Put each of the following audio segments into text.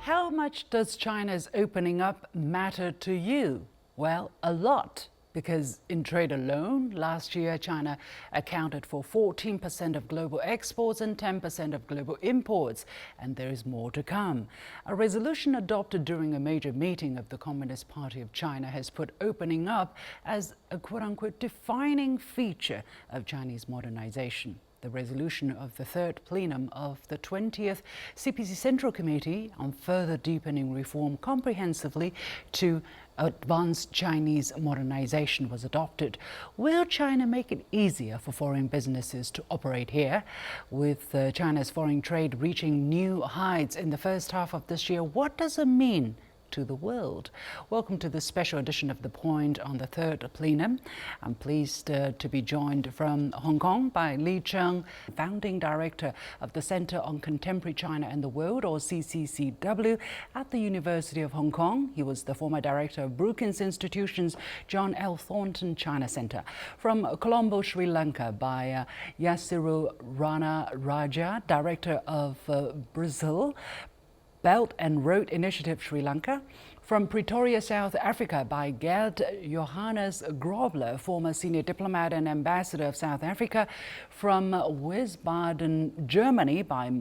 How much does China's opening up matter to you? Well, a lot. Because in trade alone, last year China accounted for 14% of global exports and 10% of global imports, and there is more to come. A resolution adopted during a major meeting of the Communist Party of China has put opening up as a quote-unquote defining feature of Chinese modernization. The resolution of the third plenum of the 20th CPC Central Committee on further deepening reform comprehensively to advance Chinese modernization was adopted. Will China make it easier for foreign businesses to operate here? With China's foreign trade reaching new heights in the first half of this year, what does it mean to the world? Welcome to this special edition of The Point on the third plenum. I'm pleased to be joined from Hong Kong by Li Cheng, founding director of the Center on Contemporary China and the World, or CCCW, at the University of Hong Kong. He was the former director of Brookings Institution's John L. Thornton China Center. From Colombo, Sri Lanka, by Yasiru Rana Raja, director of Brazil Belt and Road Initiative Sri Lanka. From Pretoria, South Africa, by Gerd Johannes Grobler, former senior diplomat and ambassador of South Africa. From Wiesbaden, Germany, by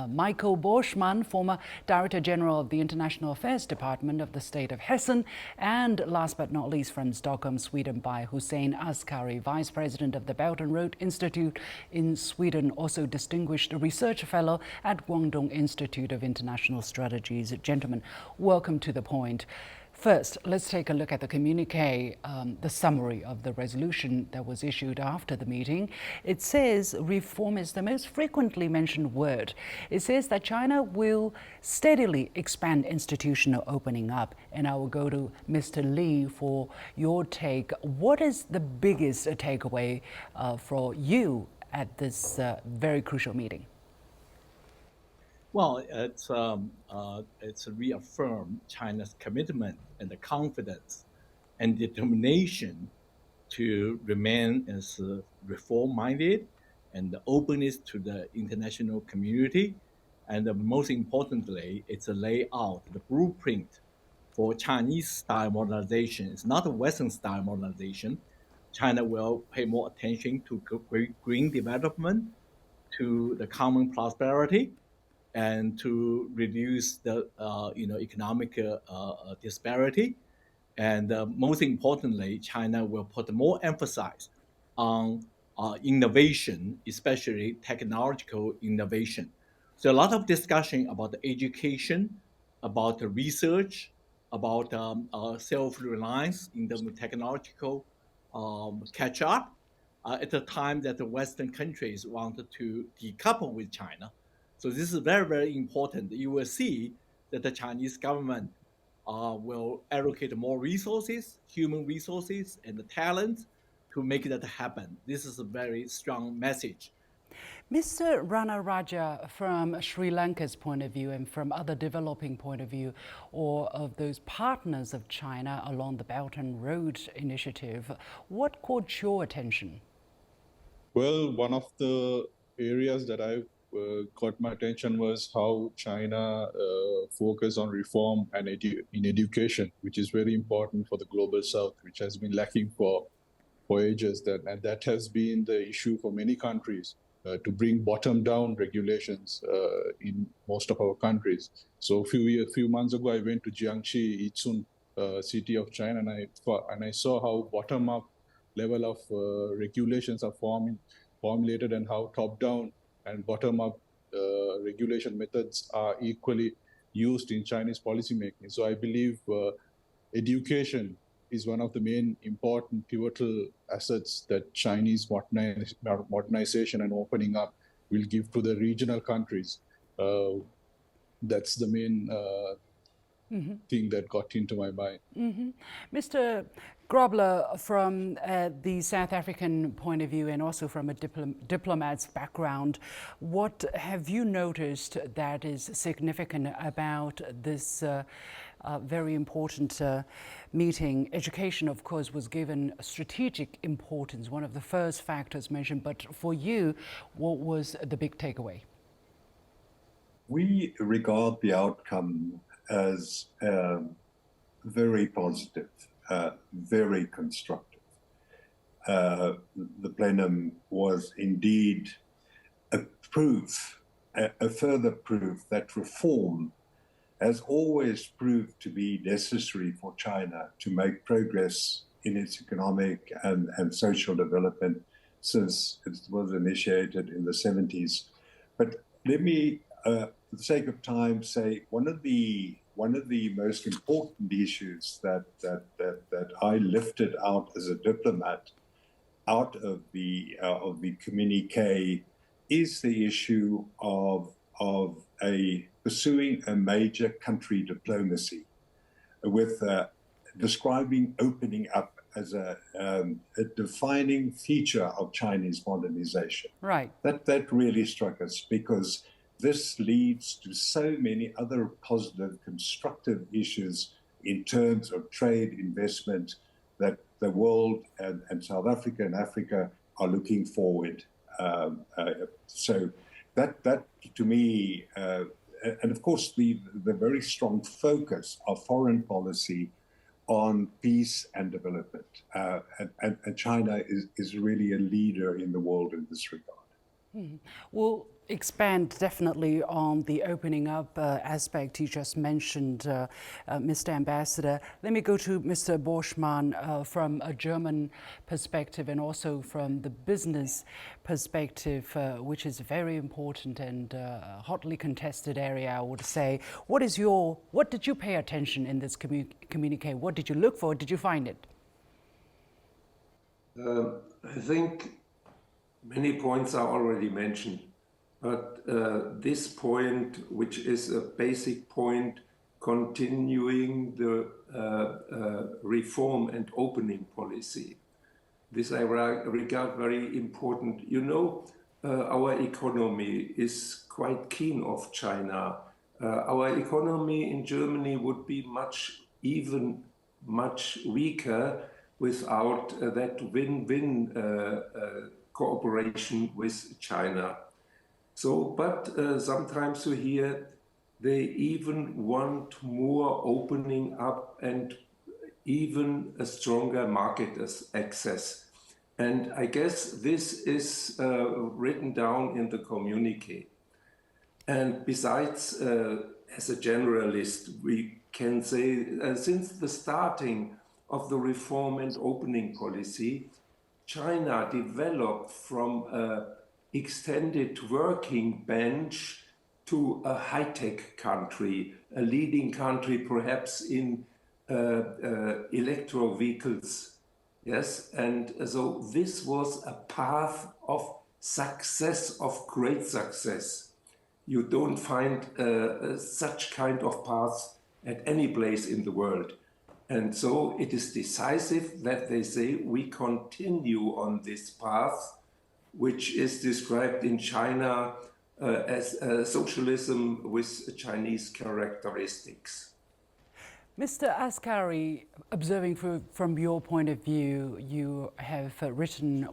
Michael Borschmann, former Director General of the International Affairs Department of the state of Hessen. And last but not least, from Stockholm, Sweden, by Hussein Askari, Vice President of the Belt and Road Institute in Sweden, also Distinguished Research Fellow at Guangdong Institute of International Strategies. Gentlemen, welcome to The Point. First, let's take a look at the communique, the summary of the resolution that was issued after the meeting. It says reform is the most frequently mentioned word. It says that China will steadily expand institutional opening up. And I will go to Mr. Li for your take. What is the biggest takeaway for you at this very crucial meeting? Well, it's reaffirmed China's commitment and the confidence and determination to remain as reform-minded and the openness to the international community. And most importantly, it's a layout, the blueprint for Chinese-style modernization. It's not a Western-style modernization. China will pay more attention to green development, to the common prosperity, and to reduce the economic disparity. And most importantly, China will put more emphasis on innovation, especially technological innovation. So a lot of discussion about the education, about the research, about self-reliance in the technological catch up at the time that the Western countries wanted to decouple with China. So this is very, very important. You will see that the Chinese government will allocate more resources, human resources, and the talent to make that happen. This is a very strong message. Mr. Rana Raja, from Sri Lanka's point of view and from other developing point of view, or of those partners of China along the Belt and Road Initiative, what caught your attention? Well, one of the areas that I caught my attention was how China focused on reform and in education, which is very important for the global South, which has been lacking for ages. And that has been the issue for many countries, to bring bottom-down regulations in most of our countries. So a few months ago, I went to Jiangxi, Yichun city of China, and I saw how bottom-up level of regulations are formulated, and how top-down and bottom-up regulation methods are equally used in Chinese policymaking. So I believe education is one of the main important pivotal assets that Chinese modernization and opening up will give to the regional countries. That's the main thing that got into my mind. Mr. Grobler, from the South African point of view and also from a diplomat's background, what have you noticed that is significant about this very important meeting? Education, of course, was given strategic importance, one of the first factors mentioned. But for you, what was the big takeaway? We regard the outcome as very positive, very constructive. The plenum was indeed a proof, a further proof that reform has always proved to be necessary for China to make progress in its economic and social development since it was initiated in the 70s. But let me, for the sake of time, say one of the most important issues that I lifted out as a diplomat out of the communique is the issue of pursuing a major country diplomacy, with describing opening up as a defining feature of Chinese modernization. Right. That really struck us, because this leads to so many other positive, constructive issues in terms of trade, investment, that the world and South Africa and Africa are looking forward. So that to me, and of course the very strong focus of foreign policy on peace and development. And China is really a leader in the world in this regard. We'll expand definitely on the opening up aspect you just mentioned, Mr. Ambassador. Let me go to Mr. Borschmann from a German perspective and also from the business perspective, which is a very important and hotly contested area, I would say. What did you pay attention in this communique? What did you look for? Did you find it? I think many points are already mentioned, but this point, which is a basic point, continuing the reform and opening policy, this I regard very important. You know, our economy is quite keen of China. Our economy in Germany would be much weaker without that win-win cooperation with China. So, but sometimes you hear they even want more opening up and even a stronger market access. And I guess this is written down in the communique. And besides, as a generalist, we can say since the starting of the reform and opening policy, China developed from an extended working bench to a high-tech country, a leading country perhaps in electro vehicles. Yes, and so this was a path of success, of great success. You don't find such kind of paths at any place in the world. And so it is decisive that they say we continue on this path, which is described in China as socialism with Chinese characteristics. Mr. Askari, observing from your point of view, you have written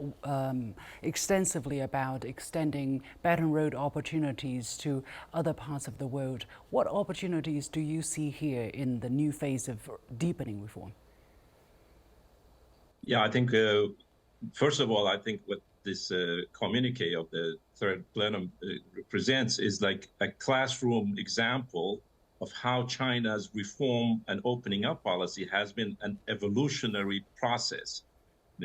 extensively about extending Belt and Road opportunities to other parts of the world. What opportunities do you see here in the new phase of deepening reform? Yeah, I think, first of all, I think what this communique of the third plenum represents is like a classroom example of how China's reform and opening up policy has been an evolutionary process.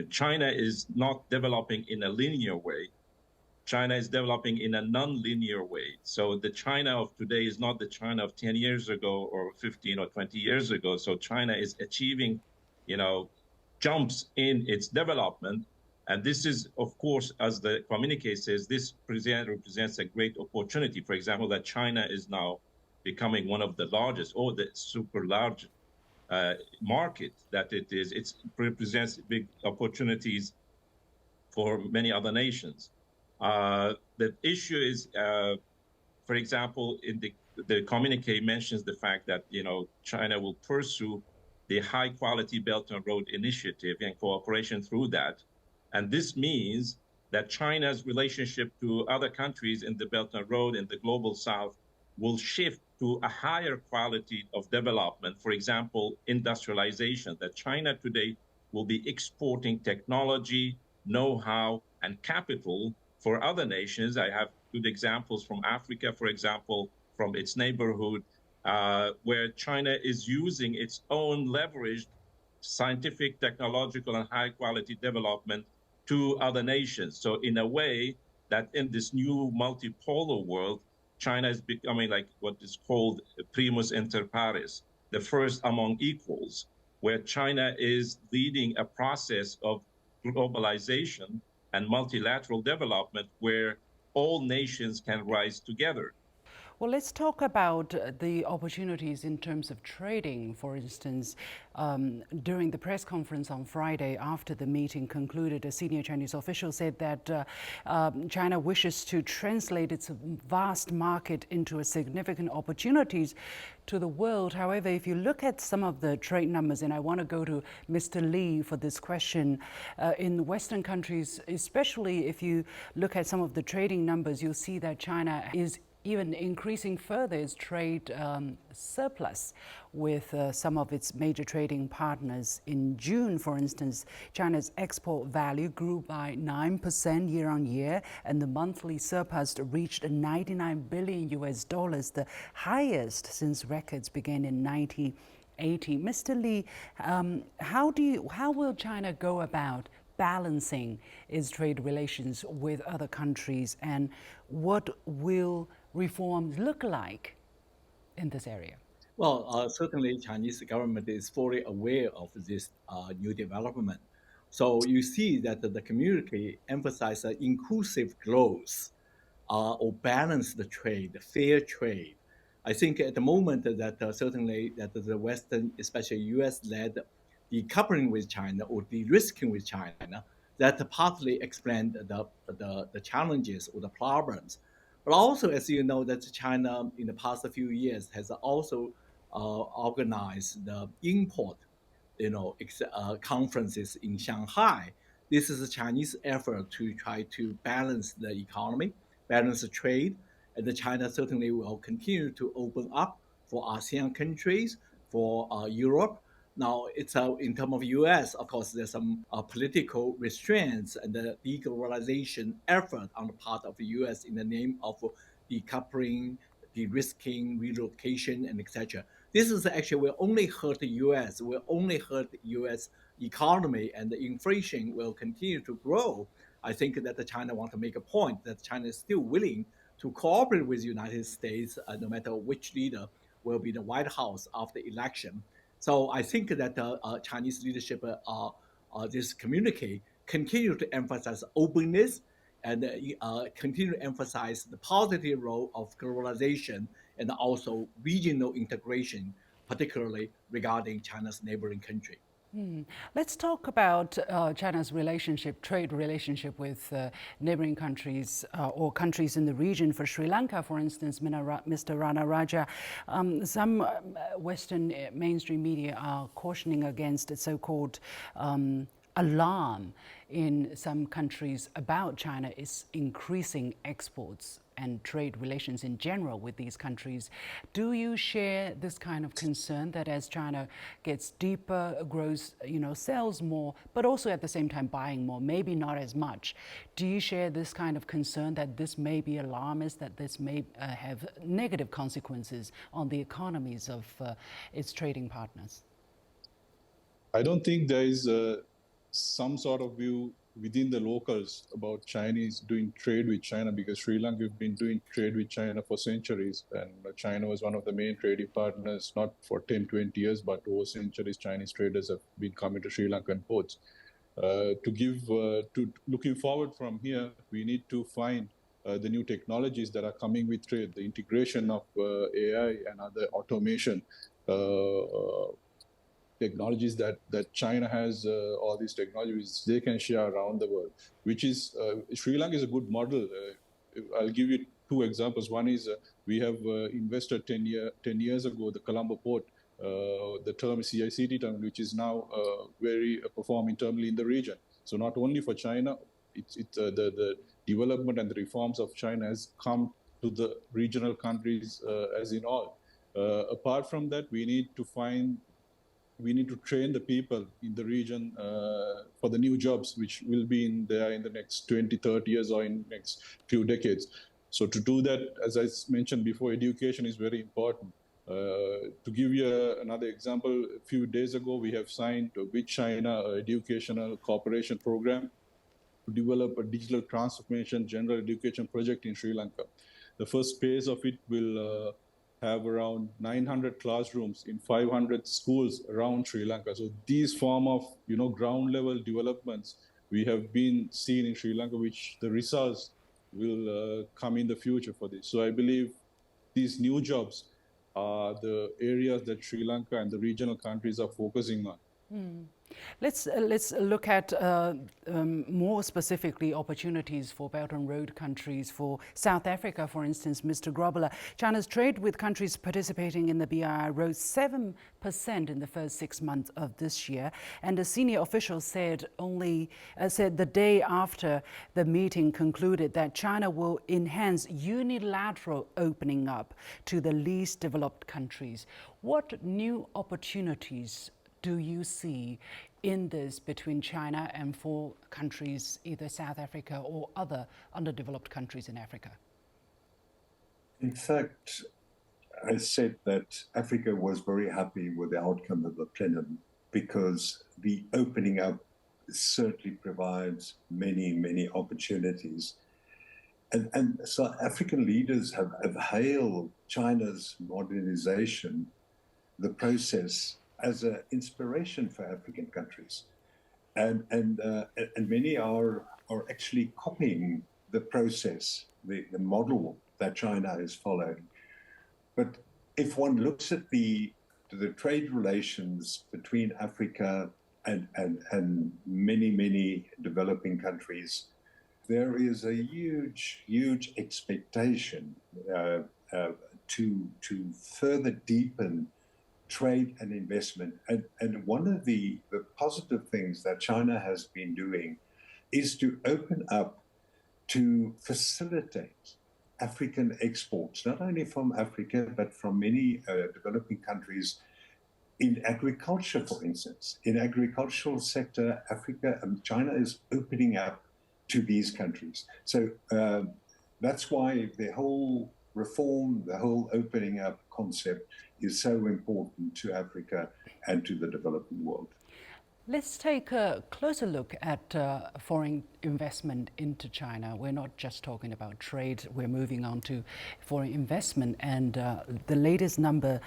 China is not developing in a linear way. China is developing in a non-linear way. So the China of today is not the China of 10 years ago or 15 or 20 years ago. So China is achieving, jumps in its development. And this is, of course, as the communique says, this represents a great opportunity. For example, that China is now becoming one of the largest or the super large market that it is. It represents big opportunities for many other nations. The issue is, for example, in the communique mentions the fact that, China will pursue the high quality Belt and Road Initiative and cooperation through that. And this means that China's relationship to other countries in the Belt and Road in the global South will shift to a higher quality of development. For example, industrialization, that China today will be exporting technology, know-how, and capital for other nations. I have good examples from Africa, for example, from its neighborhood, where China is using its own leveraged scientific, technological, and high-quality development to other nations. So in a way that in this new multipolar world, China is becoming like what is called primus inter pares, the first among equals, where China is leading a process of globalization and multilateral development where all nations can rise together. Well, let's talk about the opportunities in terms of trading. For instance, during the press conference on Friday, after the meeting concluded, a senior Chinese official said that China wishes to translate its vast market into a significant opportunities to the world. However, if you look at some of the trade numbers, and I want to go to Mr. Lee for this question, in Western countries, especially if you look at some of the trading numbers, you'll see that China is even increasing further its trade surplus with some of its major trading partners. In June, for instance, China's export value grew by 9% year on year, and the monthly surplus reached 99 billion US dollars, the highest since records began in 1980. Mr. Lee, how will China go about balancing its trade relations with other countries, and what will reforms look like in this area? Well, certainly Chinese government is fully aware of this new development. So you see that the community emphasizes inclusive growth or balance the trade, fair trade. I think at the moment that certainly that the Western, especially U.S.-led decoupling with China or de-risking with China, that partly explained the challenges or the problems. But also, as you know, that China in the past few years has also organized the import, conferences in Shanghai. This is a Chinese effort to try to balance the economy, balance the trade, and China certainly will continue to open up for ASEAN countries, for Europe. Now, it's in terms of U.S., of course, there's some political restraints and the deglobalization effort on the part of the U.S. in the name of decoupling, de-risking, relocation, and etc. This is actually will only hurt the U.S., will only hurt the U.S. economy, and the inflation will continue to grow. I think that China wants to make a point that China is still willing to cooperate with the United States, no matter which leader will be the White House after election. So I think that Chinese leadership, this communique, continue to emphasize openness and continue to emphasize the positive role of globalization and also regional integration, particularly regarding China's neighboring country. Let's talk about China's trade relationship with neighboring countries or countries in the region. For Sri Lanka, for instance, Mr. Rana Raja, some Western mainstream media are cautioning against a so-called alarm in some countries about China is increasing exports and trade relations in general with these countries. Do you share this kind of concern that as China gets deeper, grows, sells more, but also at the same time buying more, maybe not as much? Do you share this kind of concern that this may be alarmist, that this may have negative consequences on the economies of its trading partners? I don't think there is some sort of view within the locals about Chinese doing trade with China, because Sri Lanka have been doing trade with China for centuries, and China was one of the main trading partners, not for 10, 20 years, but over centuries. Chinese traders have been coming to Sri Lankan ports. Looking forward from here, we need to find the new technologies that are coming with trade, the integration of AI and other automation technologies that China has, all these technologies they can share around the world, which is Sri Lanka is a good model. I'll give you two examples. One is we have invested 10 years ago the Colombo port, the terminal CICT terminal, which is now very performing terminal in the region. So not only for China, the development and the reforms of China has come to to the regional countries as in all. Apart from that, we need to train the people in the region for the new jobs, which will be there in the next 20, 30 years or in the next few decades. So to do that, as I mentioned before, education is very important. To give you another example, a few days ago, we have signed with China an educational cooperation program to develop a digital transformation general education project in Sri Lanka. The first phase of it will have around 900 classrooms in 500 schools around Sri Lanka. So these form of ground level developments we have been seeing in Sri Lanka, which the results will come in the future for this. So I believe these new jobs are the areas that Sri Lanka and the regional countries are focusing on. Let's look at more specifically opportunities for Belt and Road countries. For South Africa, for instance, Mr. Grobler, China's trade with countries participating in the BRI rose 7% in the first 6 months of this year. And a senior official said the day after the meeting concluded that China will enhance unilateral opening up to the least developed countries. What new opportunities do you see in this between China and four countries, either South Africa or other underdeveloped countries in Africa? In fact, I said that Africa was very happy with the outcome of the plenary because the opening up certainly provides many, many opportunities. And so African leaders have hailed China's modernization, the process, as an inspiration for African countries, and many are actually copying the process, the model that China is following. But if one looks at the trade relations between Africa and many developing countries, there is a huge expectation to further deepen trade and investment. And one of the positive things that China has been doing is to open up to facilitate African exports, not only from Africa, but from many developing countries in agriculture, for instance. In agricultural sector, China is opening up to these countries. So that's why the whole reform, the whole opening up concept is so important to Africa and to the developing world. Let's take a closer look at foreign investment into China. We're not just talking about trade, we're moving on to foreign investment. And the latest number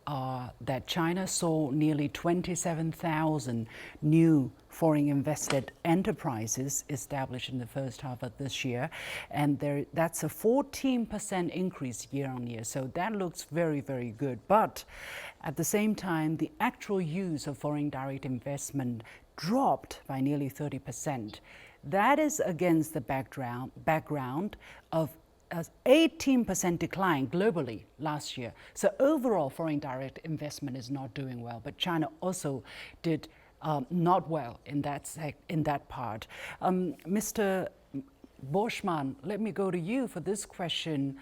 are that China saw nearly 27,000 new foreign invested enterprises established in the first half of this year, and that's a 14% increase year on year. So that looks very, very good. But at the same time, the actual use of foreign direct investment dropped by nearly 30%. That is against the background of an 18% decline globally last year. So overall, foreign direct investment is not doing well, but China also did not well in that part. Mr. Boschmann, let me go to you for this question.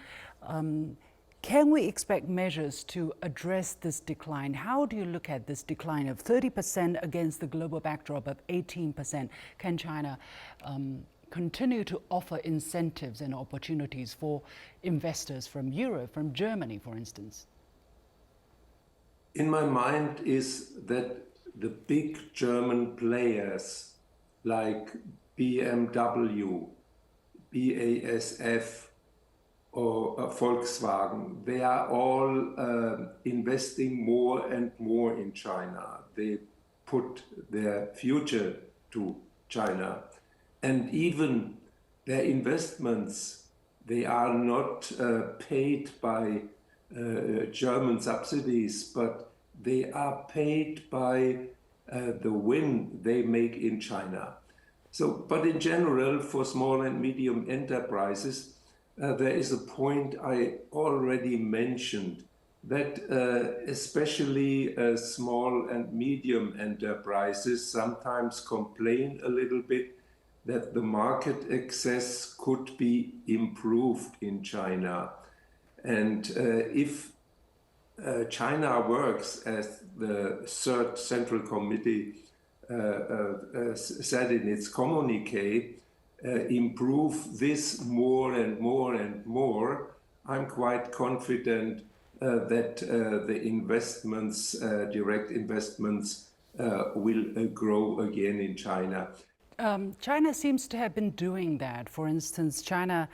Can we expect measures to address this decline? How do you look at this decline of 30% against the global backdrop of 18%? Can China continue to offer incentives and opportunities for investors from Europe, from Germany, for instance? In my mind is that the big German players like BMW, BASF, or Volkswagen, they are all investing more and more in China. They put their future to China. And even their investments, they are not paid by German subsidies, but they are paid by the win they make in China. So, but in general, for small and medium enterprises, there is a point I already mentioned, that especially small and medium enterprises sometimes complain a little bit that the market access could be improved in China. And if China works, as the Third Central Committee said in its communique, improve this more and more and more, I'm quite confident that the investments, direct investments, will grow again in China. China seems to have been doing that. For instance, China,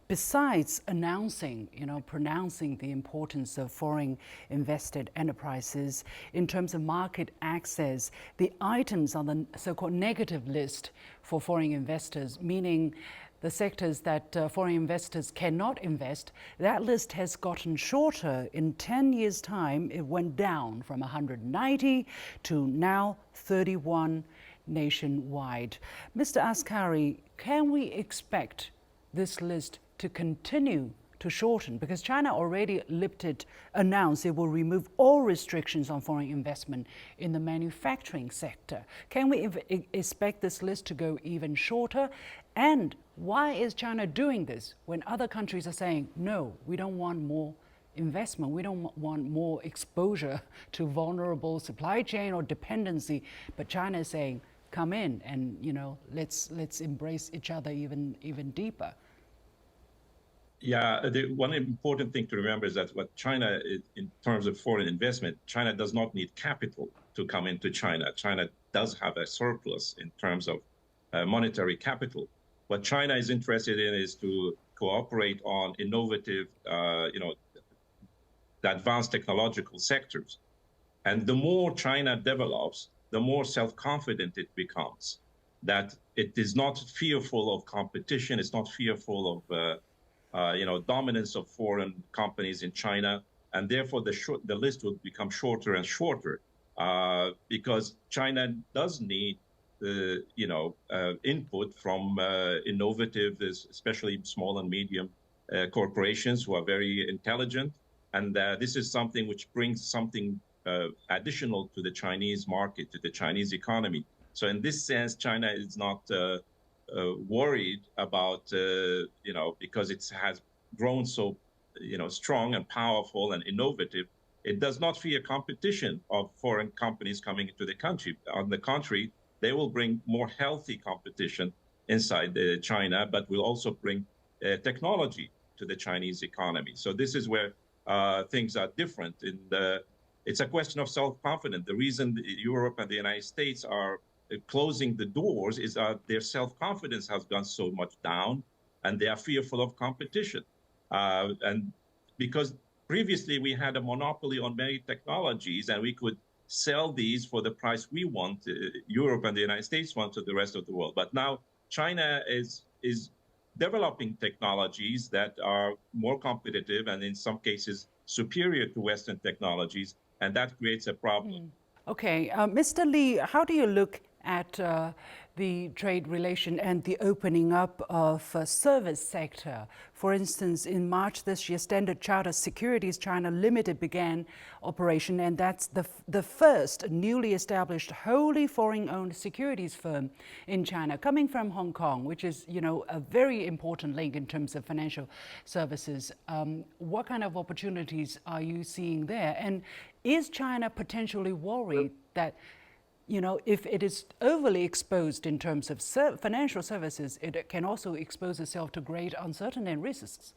besides announcing, pronouncing the importance of foreign invested enterprises in terms of market access, the items on the so-called negative list for foreign investors, meaning the sectors that foreign investors cannot invest, that list has gotten shorter. In 10 years' time, it went down from 190 to now 31 nationwide. Mr. Askari, can we expect this list to continue to shorten? Because China already announced it will remove all restrictions on foreign investment in the manufacturing sector. Can we expect this list to go even shorter? And why is China doing this when other countries are saying, no, we don't want more investment, we don't want more exposure to vulnerable supply chain or dependency, but China is saying, come in and let's embrace each other even deeper. Yeah, the one important thing to remember is that what China, in terms of foreign investment, China does not need capital to come into China. China does have a surplus in terms of monetary capital. What China is interested in is to cooperate on innovative, the advanced technological sectors. And the more China develops, the more self-confident it becomes, that it is not fearful of competition, it's not fearful of dominance of foreign companies in China, and therefore the list will become shorter and shorter because China does need input from innovative, especially small and medium corporations who are very intelligent, and this is something which brings something additional to the Chinese market, to the Chinese economy. So in this sense, China is not worried about, because it has grown so, strong and powerful and innovative. It does not fear competition of foreign companies coming into the country. On the contrary, they will bring more healthy competition inside China, but will also bring technology to the Chinese economy. So this is where things are different. It's a question of self-confidence. The reason Europe and the United States are closing the doors is their self-confidence has gone so much down, and they are fearful of competition. And because previously we had a monopoly on many technologies, and we could sell these for the price we want, Europe and the United States want to the rest of the world. But now China is developing technologies that are more competitive and in some cases superior to Western technologies, and that creates a problem. Okay, Mr. Lee, how do you look at the trade relation and the opening up of service sector? For instance, in March this year, Standard Chartered Securities China Limited began operation, and that's the first newly established wholly foreign-owned securities firm in China, coming from Hong Kong, which is, a very important link in terms of financial services. What kind of opportunities are you seeing there? And is China potentially worried that, if it is overly exposed in terms of financial services, it can also expose itself to great uncertainty and risks?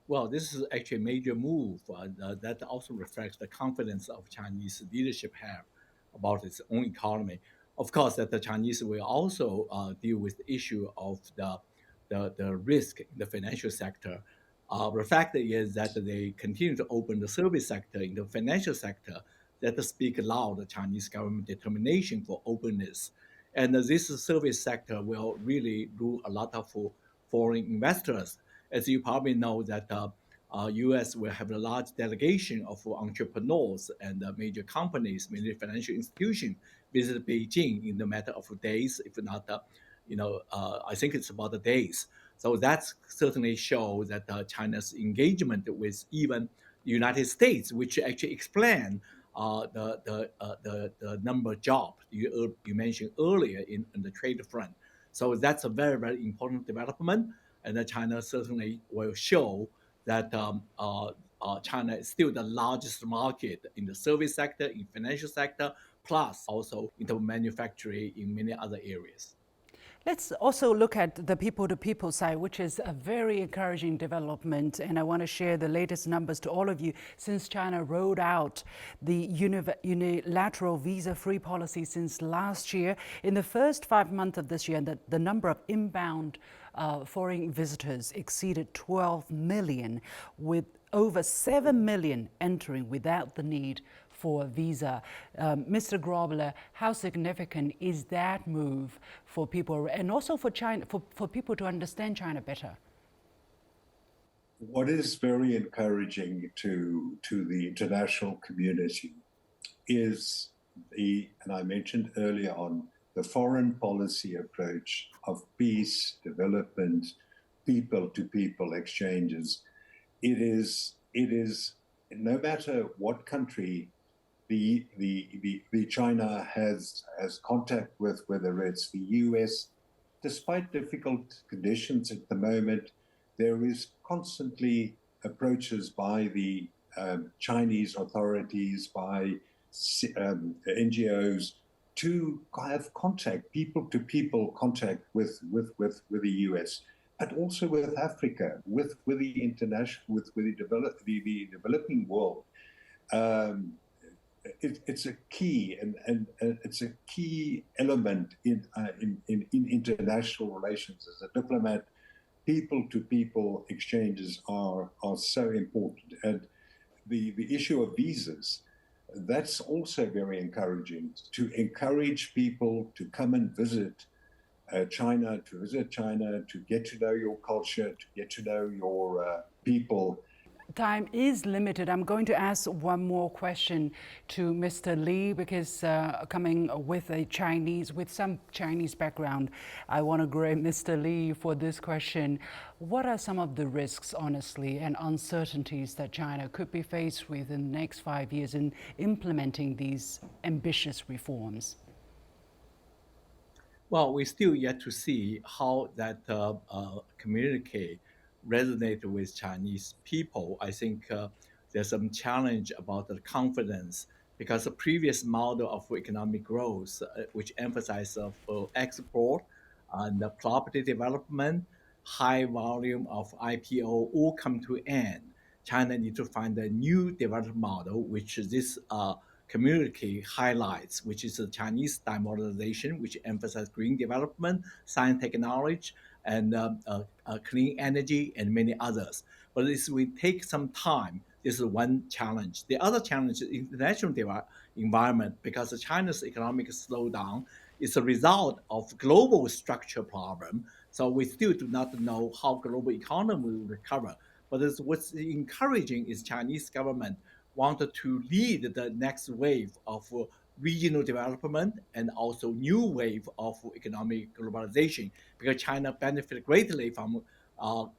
Well, this is actually a major move that also reflects the confidence of Chinese leadership have about its own economy. Of course, that the Chinese will also deal with the issue of the risk in the financial sector. The fact is that they continue to open the service sector in the financial sector that speak loud the Chinese government determination for openness. And this service sector will really do a lot of foreign investors. As you probably know that U.S. will have a large delegation of entrepreneurs and major companies, mainly financial institutions, visit Beijing in the matter of days, if not, I think it's about the days. So that certainly shows that China's engagement with even the United States, which actually explain the number of jobs you mentioned earlier in the trade front. So that's a very, very important development, and China certainly will show that China is still the largest market in the service sector, in financial sector, plus also in the manufacturing in many other areas. Let's also look at the people-to-people side, which is a very encouraging development. And I want to share the latest numbers to all of you. Since China rolled out the unilateral visa-free policy since last year, in the first 5 months of this year, the number of inbound foreign visitors exceeded 12 million, with over 7 million entering without the need for a visa. Mr. Grobler, how significant is that move for people and also for China, for people to understand China better? What is very encouraging to the international community is and I mentioned earlier on, the foreign policy approach of peace, development, people-to-people exchanges. It is no matter what country the China has contact with, whether it's the US, despite difficult conditions at the moment, there is constantly approaches by the Chinese authorities, by NGOs, to have contact, people-to-people contact with the US, but also with Africa, with the international, with the developing world. It's a key and it's a key element in international relations. As a diplomat, people-to-people exchanges are so important, and the issue of visas, that's also very encouraging, to encourage people to come and visit China, to get to know your culture, to get to know your people. Time is limited. I'm going to ask one more question to Mr. Li, because coming with some Chinese background, I want to grade Mr. Li for this question. What are some of the risks, honestly, and uncertainties that China could be faced with in the next 5 years in implementing these ambitious reforms? Well, we still yet to see how that communicate resonate with Chinese people. I think there's some challenge about the confidence, because the previous model of economic growth, which emphasizes export and the property development, high volume of IPO, all come to end. China needs to find a new development model, which this community highlights, which is the Chinese modernization, which emphasizes green development, science, technology, and clean energy, and many others. But this will take some time. This is one challenge. The other challenge is international environment, because China's economic slowdown is a result of global structure problem. So we still do not know how global economy will recover. But what's encouraging is Chinese government wanted to lead the next wave of regional development and also new wave of economic globalization, because China benefited greatly from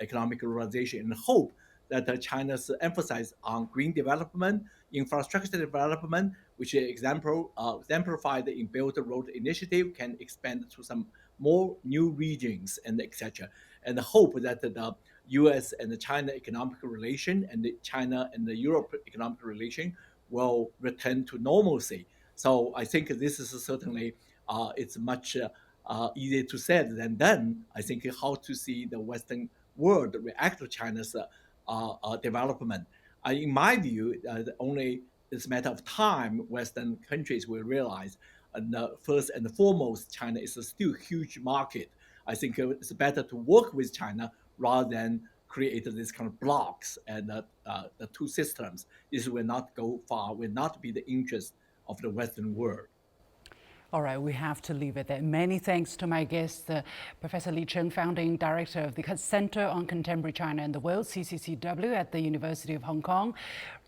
economic globalization, and hope that China's emphasis on green development, infrastructure development, which is exemplified in Belt and Road Initiative, can expand to some more new regions and etc. And hope that the U.S. and the China economic relation and the China and the Europe economic relation will return to normalcy. So I think this is certainly it's much easier to say than done. I think how to see the Western world react to China's development. In my view, only it's a matter of time Western countries will realize, first and foremost, China is still a huge market. I think it's better to work with China rather than create this kind of blocks and the two systems. This will not go far, will not be the interest of the Western world. All right, we have to leave it there. Many thanks to my guest, Professor Li Cheng, founding director of the Center on Contemporary China and the World, CCCW, at the University of Hong Kong.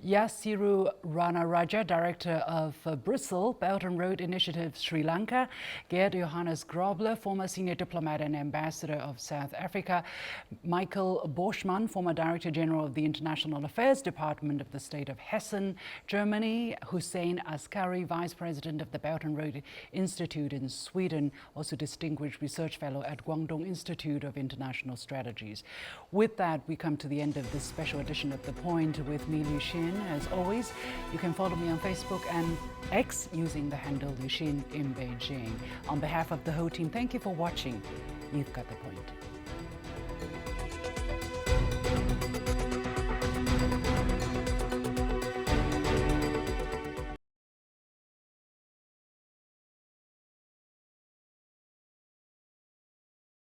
Yasiru Ranaraja, Director of Bristol Belt and Road Initiative Sri Lanka, Gerd Johannes Grobler, former senior diplomat and ambassador of South Africa, Michael Borschmann, former Director General of the International Affairs Department of the State of Hessen, Germany, Hussein Askari, Vice President of the Belt and Road Institute in Sweden, also Distinguished Research Fellow at Guangdong Institute of International Strategies. With that, we come to the end of this special edition of The Point with me, Liu Xin. As always, you can follow me on Facebook and X using the handle Liu Xin in Beijing. On behalf of the whole team, thank you for watching. You've got the point.